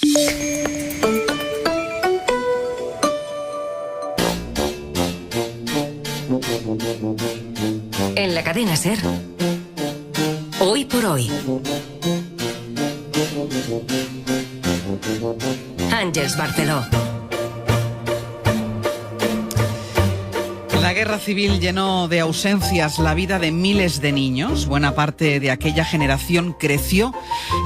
En la cadena SER, Hoy por Hoy, Àngels Barceló. La guerra civil llenó de ausencias la vida de miles de niños. Buena parte de aquella generación creció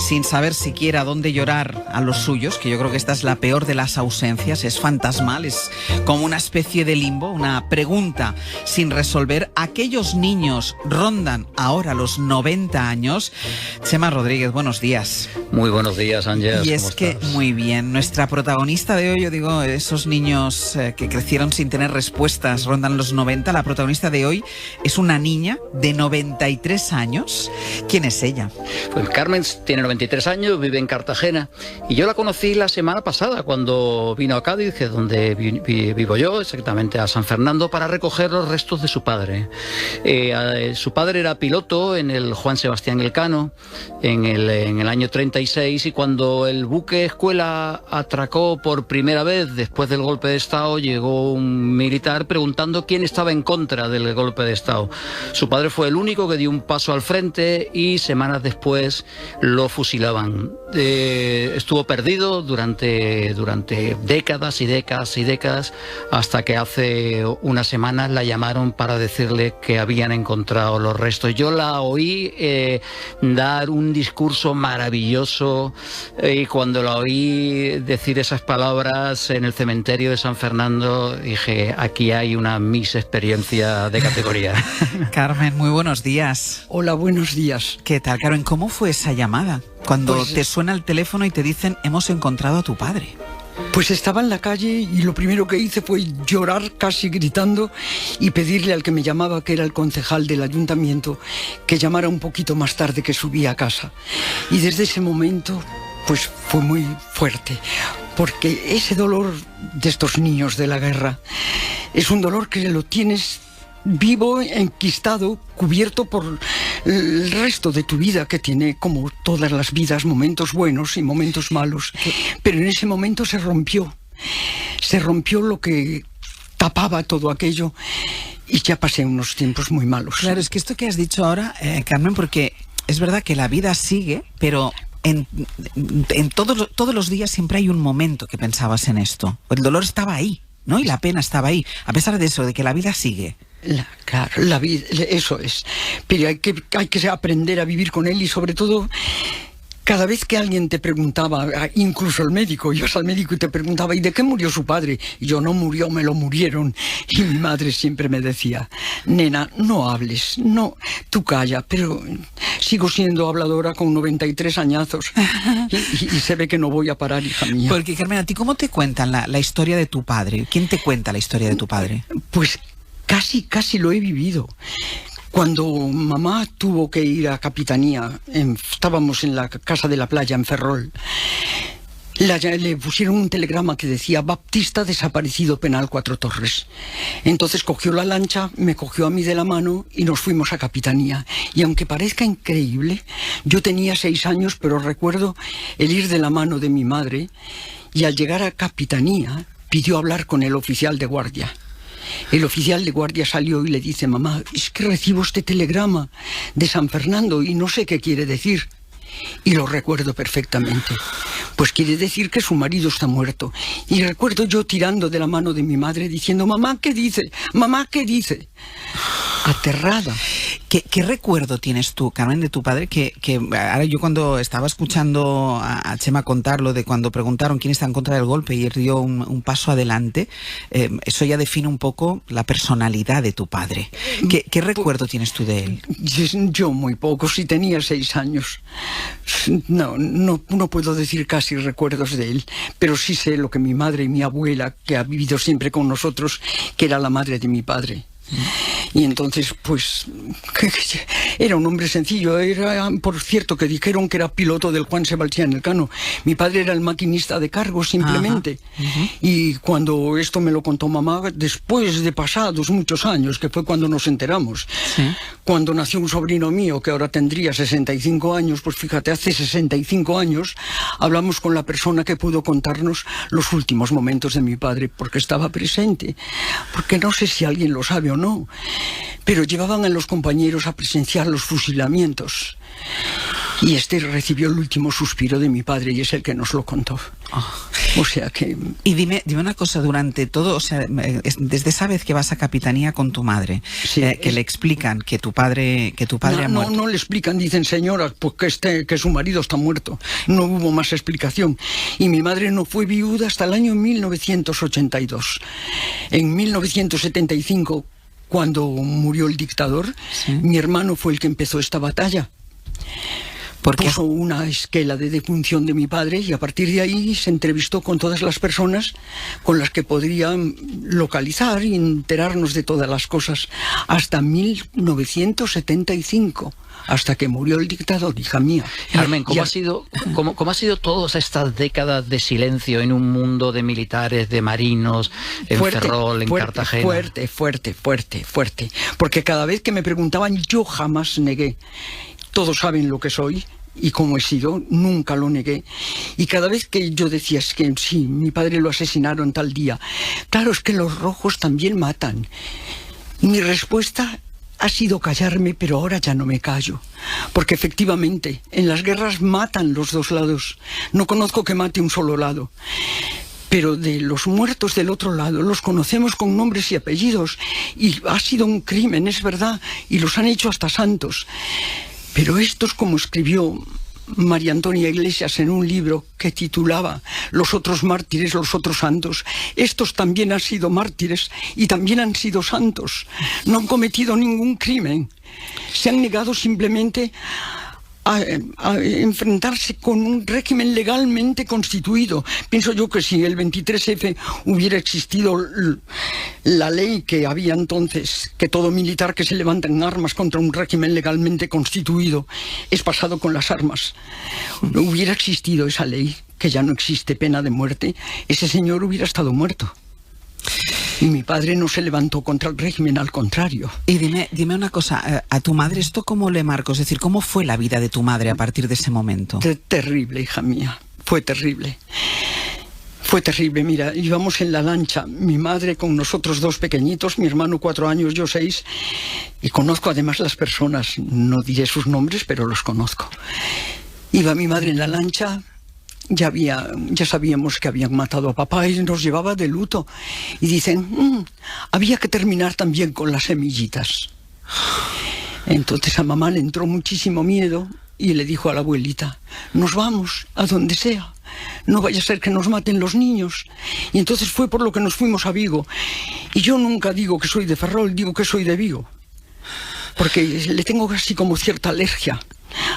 sin saber siquiera dónde llorar a los suyos, que yo creo que esta es la peor de las ausencias. Es fantasmal, es como una especie de limbo, una pregunta sin resolver. Aquellos niños rondan ahora los 90 años. Chema Rodríguez, buenos días. Muy buenos días, Ángel. Y es que, estás? Muy bien, nuestra protagonista de hoy, yo digo, esos niños que crecieron sin tener respuestas, rondan los 90. La protagonista de hoy es una niña de 93 años. ¿Quién es ella? Pues Carmen tiene 93 años, vive en Cartagena, y yo la conocí la semana pasada cuando vino a Cádiz, que es donde vivo yo, exactamente a San Fernando, para recoger los restos de su padre. Su padre era piloto en el Juan Sebastián Elcano en el año 36, y cuando el buque escuela atracó por primera vez después del golpe de Estado, llegó un militar preguntando quién estaba en contra del golpe de Estado. Su padre fue el único que dio un paso al frente y semanas después lo fusilaban. Estuvo perdido durante décadas y décadas y décadas, hasta que hace unas semanas la llamaron para decirle que habían encontrado los restos. Yo la oí dar un discurso maravilloso, y cuando la oí decir esas palabras en el cementerio de San Fernando, dije, aquí hay una Miss Experiencia de categoría. Carmen, muy buenos días. Hola, buenos días. ¿Qué tal, Carmen? ¿Cómo fue esa llamada? Cuando te suena el teléfono y te dicen, hemos encontrado a tu padre. Pues estaba en la calle y lo primero que hice fue llorar, casi gritando, y pedirle al que me llamaba, que era el concejal del ayuntamiento, que llamara un poquito más tarde, que subía a casa. Y desde ese momento, pues fue muy fuerte, porque ese dolor de estos niños de la guerra es un dolor que lo tienes vivo, enquistado, cubierto por el resto de tu vida, que tiene, como todas las vidas, momentos buenos y momentos malos. Pero en ese momento se rompió lo que tapaba todo aquello, y ya pasé unos tiempos muy malos. Claro, es que esto que has dicho ahora, Carmen, porque es verdad que la vida sigue, pero en todos los días siempre hay un momento que pensabas en esto. El dolor estaba ahí, ¿no? Y la pena estaba ahí, a pesar de eso, de que la vida sigue. Claro, la vida, eso es. Pero hay que aprender a vivir con él, y sobre todo, cada vez que alguien te preguntaba, incluso el médico, ibas al médico y te preguntaba, ¿y de qué murió su padre? Y yo, no murió, me lo murieron. Y mi madre siempre me decía, nena, no hables, no, tú calla. Pero sigo siendo habladora con 93 añazos, y se ve que no voy a parar, hija mía. Porque, Carmen, ¿a ti cómo te cuentan la historia de tu padre? ¿Quién te cuenta la historia de tu padre? Pues casi lo he vivido. Cuando mamá tuvo que ir a Capitanía, estábamos en la casa de la playa en Ferrol, le pusieron un telegrama que decía, Baptista desaparecido, penal 4 Torres. Entonces cogió la lancha, me cogió a mí de la mano y nos fuimos a Capitanía. Y aunque parezca increíble, yo tenía 6 años, pero recuerdo el ir de la mano de mi madre, y al llegar a Capitanía pidió hablar con el oficial de guardia. El oficial de guardia salió y le dice, mamá, es que recibo este telegrama de San Fernando y no sé qué quiere decir. Y lo recuerdo perfectamente. Pues quiere decir que su marido está muerto. Y recuerdo yo tirando de la mano de mi madre diciendo, mamá, ¿qué dice? Mamá, ¿qué dice? Aterrada. ¿Qué recuerdo tienes tú, Carmen, de tu padre? Que ahora yo, cuando estaba escuchando a Chema contarlo, de cuando preguntaron quién está en contra del golpe y él dio un paso adelante, eso ya define un poco la personalidad de tu padre. ¿Qué recuerdo tienes tú de él? Yo muy poco, si tenía 6 años. No puedo decir casi recuerdos de él, pero sí sé lo que mi madre y mi abuela, que ha vivido siempre con nosotros, que era la madre de mi padre. Y entonces, pues, era un hombre sencillo. Era, por cierto, que dijeron que era piloto del Juan Sebastián Elcano. Mi padre era el maquinista de cargo, simplemente. Y cuando esto me lo contó mamá, después de pasados muchos años, que fue cuando nos enteramos, cuando nació un sobrino mío, que ahora tendría 65 años, pues fíjate, hace 65 años, hablamos con la persona que pudo contarnos los últimos momentos de mi padre, porque estaba presente. Porque no sé si alguien lo sabe o no, pero llevaban a los compañeros a presenciar los fusilamientos. Y este recibió el último suspiro de mi padre y es el que nos lo contó. O sea que... Y dime una cosa, durante todo, o sea, desde esa vez que vas a Capitanía con tu madre, que le explican que tu padre ha muerto. No le explican, dicen, señora, pues que su marido está muerto. No hubo más explicación. Y mi madre no fue viuda hasta el año 1982. En 1975, cuando murió el dictador, mi hermano fue el que empezó esta batalla. Puso una esquela de defunción de mi padre y a partir de ahí se entrevistó con todas las personas con las que podrían localizar y enterarnos de todas las cosas hasta 1975, hasta que murió el dictador, hija mía. Carmen, ¿cómo ha sido todas estas décadas de silencio en un mundo de militares, de marinos, en Ferrol, en Cartagena? Fuerte. Porque cada vez que me preguntaban, yo jamás negué. Todos saben lo que soy y cómo he sido, nunca lo negué. Y cada vez que yo decía, es que sí, mi padre lo asesinaron tal día. Claro, es que los rojos también matan. Mi respuesta ha sido callarme, pero ahora ya no me callo. Porque efectivamente, en las guerras matan los dos lados. No conozco que mate un solo lado. Pero de los muertos del otro lado los conocemos con nombres y apellidos. Y ha sido un crimen, es verdad, y los han hecho hasta santos. Pero estos, como escribió María Antonia Iglesias en un libro que titulaba Los otros mártires, los otros santos, estos también han sido mártires y también han sido santos. No han cometido ningún crimen. Se han negado simplemente a enfrentarse con un régimen legalmente constituido. Pienso yo que si el 23F hubiera existido la ley que había entonces, que todo militar que se levanta en armas contra un régimen legalmente constituido es pasado con las armas, hubiera existido esa ley, que ya no existe, pena de muerte, ese señor hubiera estado muerto. Y mi padre no se levantó contra el régimen, al contrario. Y dime una cosa, ¿a tu madre esto cómo le marcó? Es decir, ¿cómo fue la vida de tu madre a partir de ese momento? Terrible, hija mía, fue terrible. Fue terrible, mira, íbamos en la lancha, mi madre con nosotros dos pequeñitos, mi hermano 4 años, yo 6, y conozco además las personas, no diré sus nombres, pero los conozco. Iba mi madre en la lancha. Ya sabíamos que habían matado a papá y nos llevaba de luto. Y dicen, había que terminar también con las semillitas. Entonces a mamá le entró muchísimo miedo y le dijo a la abuelita, nos vamos a donde sea, no vaya a ser que nos maten los niños. Y entonces fue por lo que nos fuimos a Vigo. Y yo nunca digo que soy de Ferrol, digo que soy de Vigo, porque le tengo casi como cierta alergia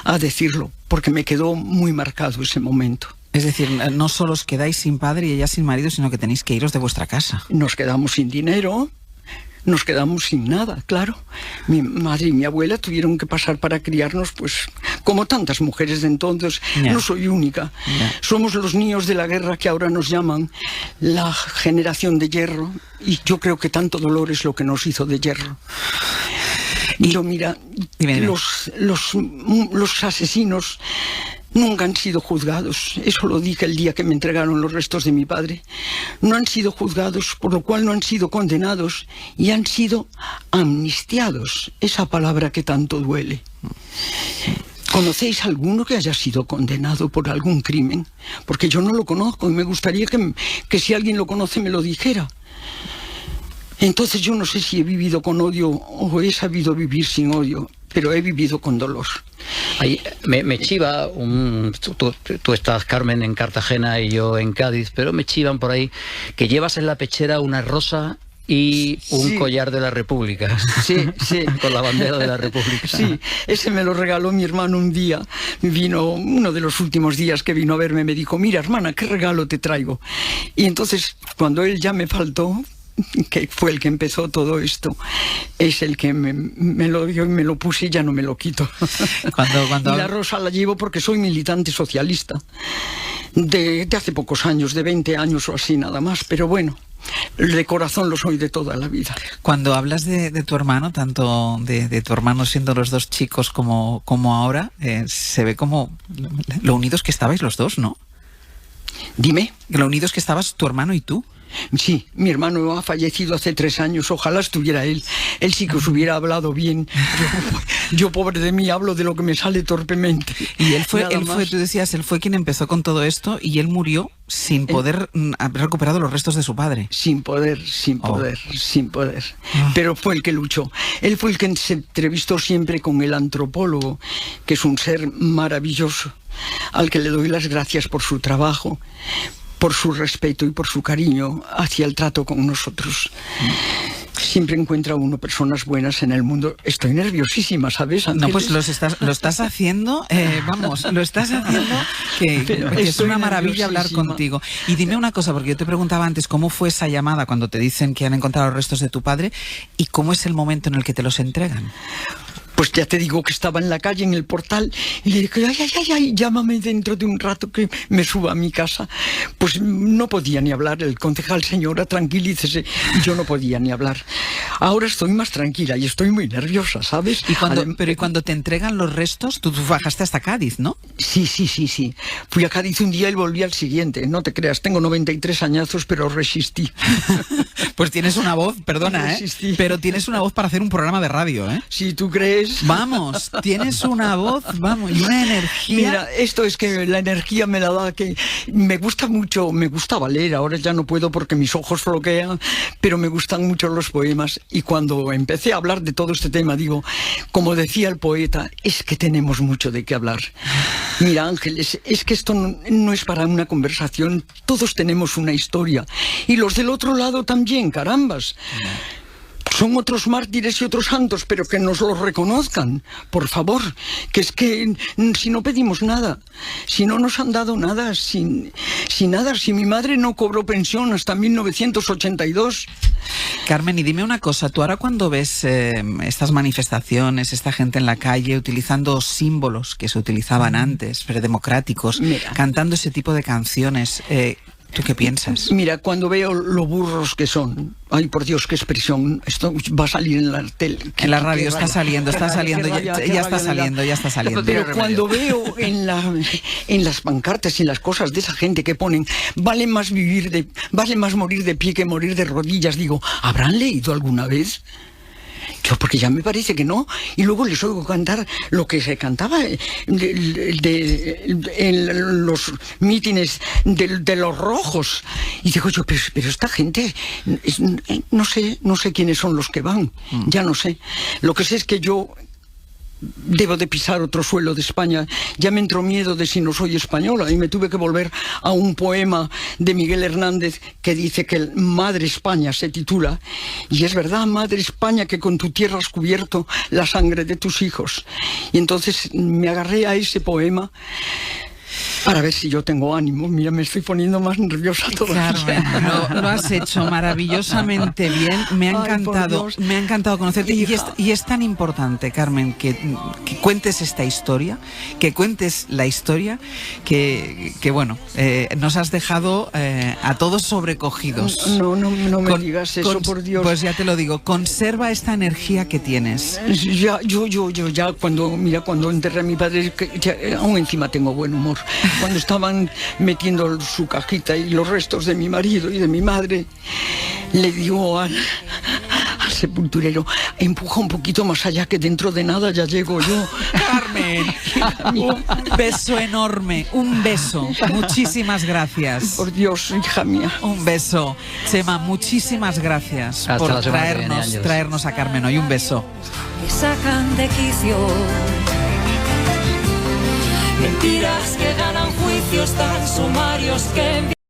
a decirlo, porque me quedó muy marcado ese momento. Es decir, no solo os quedáis sin padre y ella sin marido, sino que tenéis que iros de vuestra casa. Nos quedamos sin dinero, nos quedamos sin nada, claro. Mi madre y mi abuela tuvieron que pasar para criarnos, pues, como tantas mujeres de entonces. No soy única. Somos los niños de la guerra que ahora nos llaman la generación de hierro, y yo creo que tanto dolor es lo que nos hizo de hierro. Y yo, mira, dime. Los asesinos nunca han sido juzgados. Eso lo dije el día que me entregaron los restos de mi padre. No han sido juzgados, por lo cual no han sido condenados y han sido amnistiados. Esa palabra que tanto duele. ¿Conocéis alguno que haya sido condenado por algún crimen? Porque yo no lo conozco y me gustaría que si alguien lo conoce me lo dijera. Entonces yo no sé si he vivido con odio o he sabido vivir sin odio, pero he vivido con dolor. Ahí, me chiva, tú estás, Carmen, en Cartagena y yo en Cádiz, pero me chivan por ahí que llevas en la pechera una rosa y un collar de la República. Sí. Con la bandera de la República. Sí, ese me lo regaló mi hermano un día. Vino, uno de los últimos días que vino a verme, me dijo, mira, hermana, ¿qué regalo te traigo? Y entonces, cuando él ya me faltó, que fue el que empezó todo esto, es el que me lo dio y me lo puse y ya no me lo quito. Cuando... Y la rosa la llevo porque soy militante socialista de hace pocos años, de 20 años o así nada más, pero bueno, de corazón lo soy de toda la vida. Cuando hablas de tu hermano, tanto de tu hermano siendo los dos chicos como ahora, se ve como lo unidos que estabais los dos, ¿no? Dime. Lo unidos que estabas tu hermano y tú. Sí, mi hermano ha fallecido hace 3 años, ojalá estuviera él. Él sí que os hubiera hablado bien. Yo pobre de mí, hablo de lo que me sale torpemente. Y él fue, tú decías, él fue quien empezó con todo esto y él murió sin poder haber recuperado los restos de su padre. Sin poder. Pero fue el que luchó. Él fue el que se entrevistó siempre con el antropólogo, que es un ser maravilloso, al que le doy las gracias por su trabajo, por su respeto y por su cariño hacia el trato con nosotros. Siempre encuentra uno personas buenas en el mundo. Estoy nerviosísima, ¿sabes, Ángeles? No, pues lo estás haciendo, lo estás haciendo, que es una maravilla hablar contigo. Y dime una cosa, porque yo te preguntaba antes cómo fue esa llamada cuando te dicen que han encontrado los restos de tu padre y cómo es el momento en el que te los entregan. Pues ya te digo que estaba en la calle, en el portal, y le dije, ay, llámame dentro de un rato que me suba a mi casa. Pues no podía ni hablar, el concejal, señora, tranquilícese, yo no podía ni hablar. Ahora estoy más tranquila y estoy muy nerviosa, ¿sabes? Pero cuando te entregan los restos, tú bajaste hasta Cádiz, ¿no? Sí. Fui a Cádiz un día y volví al siguiente, no te creas, tengo 93 añazos, pero resistí. Pues tienes una voz, perdona, pero tienes una voz para hacer un programa de radio, ¿eh? Si tú crees... Vamos, tienes una voz, vamos, y una energía. Mira, esto es que la energía me la da, que me gusta mucho, me gustaba leer, ahora ya no puedo porque mis ojos bloquean, pero me gustan mucho los poemas. Y cuando empecé a hablar de todo este tema, digo, como decía el poeta, es que tenemos mucho de qué hablar. Mira, Ángeles, es que esto no es para una conversación, todos tenemos una historia. Y los del otro lado también, carambas. Son otros mártires y otros santos, pero que nos los reconozcan, por favor. Que es que si no pedimos nada, si no nos han dado nada, si mi madre no cobró pensión hasta 1982. Carmen, y dime una cosa, tú ahora cuando ves estas manifestaciones, esta gente en la calle utilizando símbolos que se utilizaban antes, predemocráticos, cantando ese tipo de canciones, ¿tú qué piensas? Mira, cuando veo lo burros que son, ay por Dios, qué expresión, esto va a salir en la tele. En la radio está saliendo, ya está saliendo. Pero cuando veo en las pancartas y en las cosas de esa gente que ponen, vale más morir de pie que morir de rodillas, digo, ¿habrán leído alguna vez? Yo, porque ya me parece que no. Y luego les oigo cantar lo que se cantaba en los mítines de los rojos. Y digo yo, pero esta gente, no sé quiénes son los que van. Ya no sé. Lo que sé es que yo debo de pisar otro suelo de España. Ya me entró miedo de si no soy española y me tuve que volver a un poema de Miguel Hernández que dice que Madre España se titula, y es verdad, Madre España, que con tu tierra has cubierto la sangre de tus hijos. Y entonces me agarré a ese poema para ver si yo tengo ánimo. Mira, me estoy poniendo más nerviosa todavía. Claro, lo has hecho maravillosamente bien. Me ha encantado conocerte. Y es tan importante, Carmen, que cuentes esta historia, que cuentes la historia, que bueno, nos has dejado a todos sobrecogidos. No me digas eso, por Dios. Pues ya te lo digo, conserva esta energía que tienes. Ya, cuando enterré a mi padre, aún encima tengo buen humor. Cuando estaban metiendo su cajita y los restos de mi marido y de mi madre, le digo al sepulturero, empuja un poquito más allá, que dentro de nada ya llego yo. Carmen, un beso enorme, un beso. Muchísimas gracias. Por Dios, hija mía. Un beso. Chema, muchísimas gracias por traernos a Carmen hoy. Un beso. Me sacan de quicio. Mentiras que ganan juicios tan sumarios que